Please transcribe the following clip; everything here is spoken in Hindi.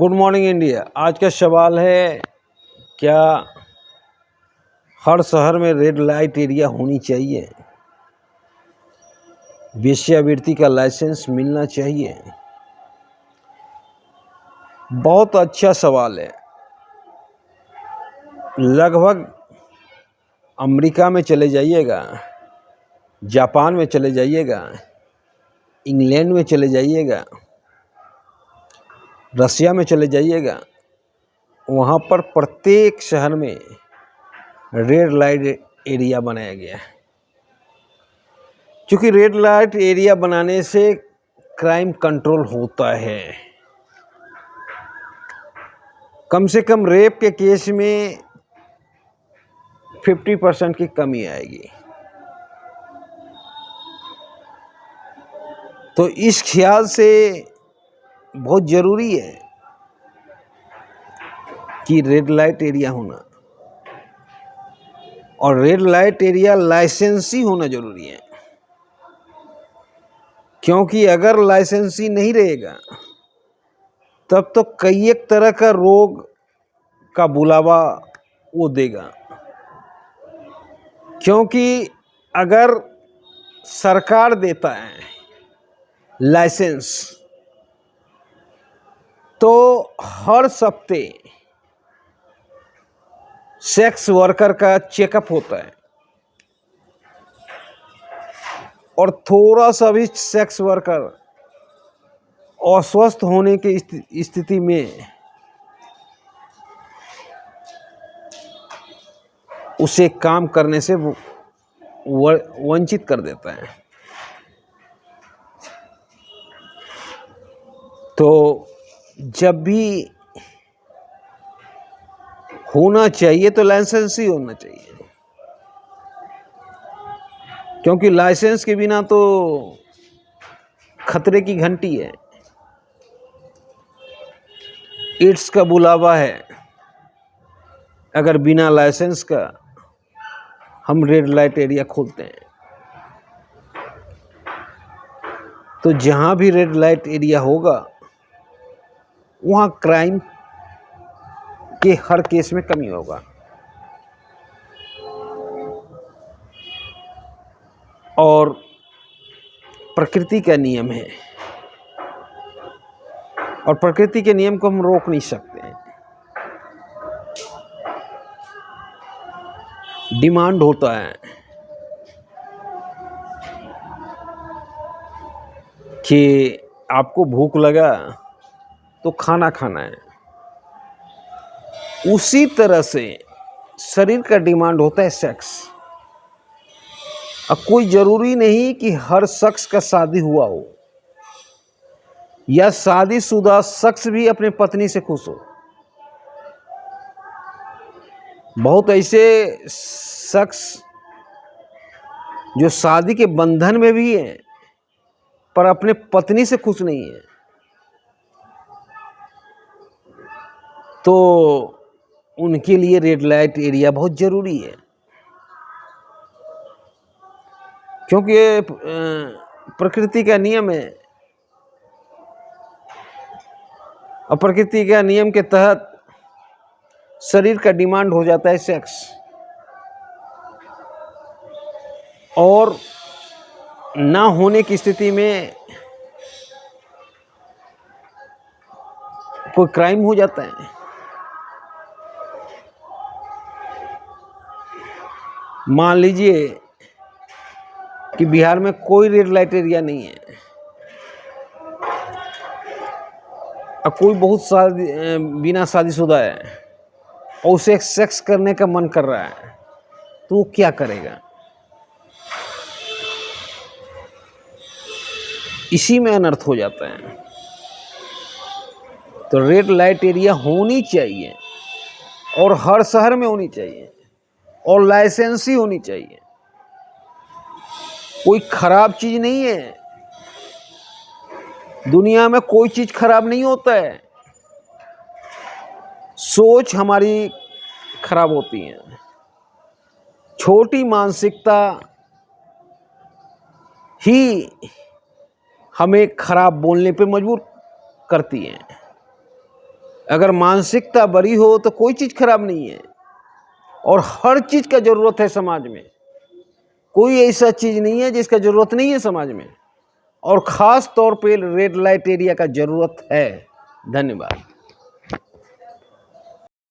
Good morning India. आज का सवाल है, क्या हर शहर में रेड लाइट एरिया होनी चाहिए? वेश्यावृत्ति का लाइसेंस मिलना चाहिए? बहुत अच्छा सवाल है। लगभग अमेरिका में चले जाइएगा, जापान में चले जाइएगा, इंग्लैंड में चले जाइएगा, रसिया में चले जाइएगा, वहाँ पर प्रत्येक शहर में रेड लाइट एरिया बनाया गया है। क्योंकि रेड लाइट एरिया बनाने से क्राइम कंट्रोल होता है। कम से कम रेप के केस में 50% की कमी आएगी। तो इस ख्याल से बहुत ज़रूरी है कि रेड लाइट एरिया होना, और रेड लाइट एरिया लाइसेंसी होना ज़रूरी है। क्योंकि अगर लाइसेंसी नहीं रहेगा तब तो कई एक तरह का रोग का बुलावा वो देगा। क्योंकि अगर सरकार देता है लाइसेंस तो हर हफ्ते सेक्स वर्कर का चेकअप होता है, और थोड़ा सा भी सेक्स वर्कर अस्वस्थ होने की स्थिति में उसे काम करने से वंचित कर देता है। तो जब भी होना चाहिए तो लाइसेंस ही होना चाहिए। क्योंकि लाइसेंस के बिना तो खतरे की घंटी है, एड्स का बुलावा है। अगर बिना लाइसेंस का हम रेड लाइट एरिया खोलते हैं तो जहाँ भी रेड लाइट एरिया होगा वहाँ क्राइम के हर केस में कमी होगा। और प्रकृति का नियम है, और प्रकृति के नियम को हम रोक नहीं सकते हैं। डिमांड होता है कि आपको भूख लगा तो खाना खाना है, उसी तरह से शरीर का डिमांड होता है सेक्स। अब कोई ज़रूरी नहीं कि हर शख्स का शादी हुआ हो या शादीशुदा शख्स भी अपने पत्नी से खुश हो। बहुत ऐसे शख्स जो शादी के बंधन में भी हैं पर अपने पत्नी से खुश नहीं है। तो उनके लिए रेड लाइट एरिया बहुत ज़रूरी है। क्योंकि ये प्रकृति का नियम है, और प्रकृति का नियम के तहत शरीर का डिमांड हो जाता है सेक्स, और ना होने की स्थिति में कोई क्राइम हो जाता है। मान लीजिए कि बिहार में कोई रेड लाइट एरिया नहीं है और कोई बहुत बिना शादीशुदा है और उसे सेक्स करने का मन कर रहा है, तो वो क्या करेगा? इसी में अनर्थ हो जाता है। तो रेड लाइट एरिया होनी चाहिए, और हर शहर में होनी चाहिए, और लाइसेंस ही होनी चाहिए। कोई खराब चीज नहीं है, दुनिया में कोई चीज खराब नहीं होता है। सोच हमारी खराब होती है, छोटी मानसिकता ही हमें खराब बोलने पे मजबूर करती है। अगर मानसिकता बड़ी हो तो कोई चीज़ खराब नहीं है, और हर चीज़ का ज़रूरत है समाज में। कोई ऐसा चीज़ नहीं है जिसका ज़रूरत नहीं है समाज में, और ख़ास तौर पे रेड लाइट एरिया का ज़रूरत है। धन्यवाद।